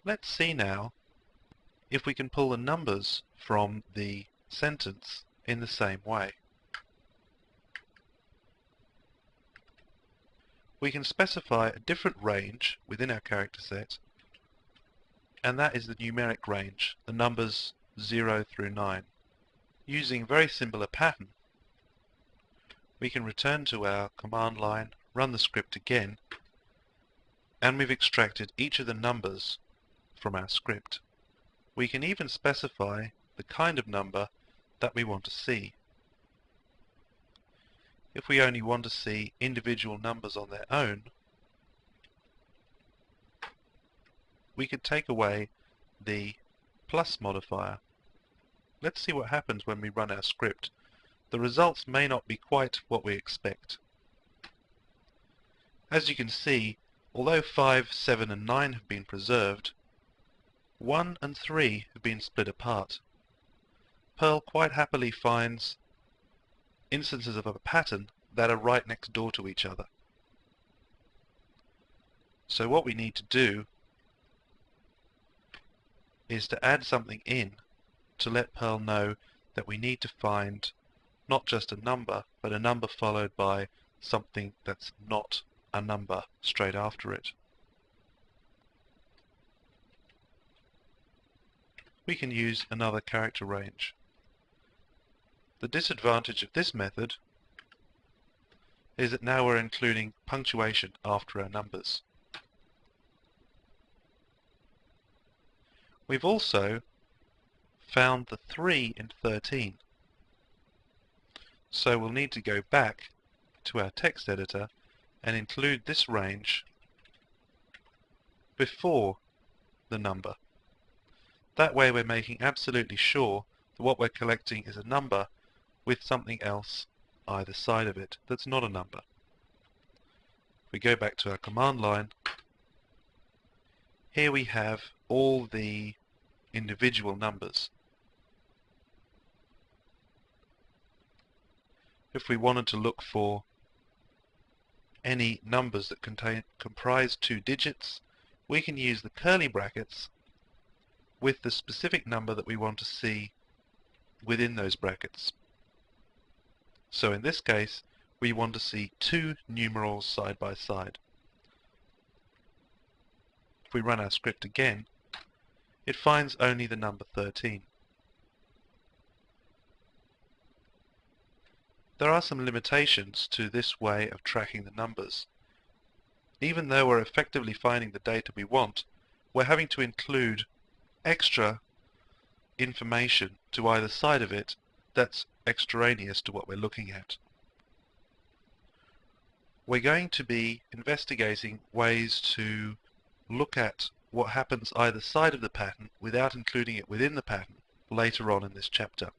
Let's see now if we can pull the numbers from the sentence in the same way. We can specify a different range within our character set, and that is the numeric range, the numbers 0 through 9. Using a very similar pattern, we can return to our command line, run the script again, and we've extracted each of the numbers from our script. We can even specify the kind of number that we want to see. If we only want to see individual numbers on their own, we could take away the plus modifier. Let's see what happens when we run our script. The results may not be quite what we expect. As you can see, although 5, 7 and 9 have been preserved, 1 and 3 have been split apart. Perl quite happily finds instances of a pattern that are right next door to each other. So what we need to do is to add something in to let Perl know that we need to find not just a number, but a number followed by something that's not a number straight after it. We can use another character range. The disadvantage of this method is that now we're including punctuation after our numbers. We've also found the 3 in 13. So we'll need to go back to our text editor and include this range before the number. That way we're making absolutely sure that what we're collecting is a number with something else either side of it that's not a number. If we go back to our command line, here we have all the individual numbers. If we wanted to look for any numbers that comprise 2 digits, we can use the curly brackets with the specific number that we want to see within those brackets. So in this case, we want to see 2 numerals side by side. If we run our script again, it finds only the number 13. There are some limitations to this way of tracking the numbers. Even though we're effectively finding the data we want, we're having to include extra information to either side of it that's extraneous to what we're looking at. We're going to be investigating ways to look at what happens either side of the pattern without including it within the pattern later on in this chapter.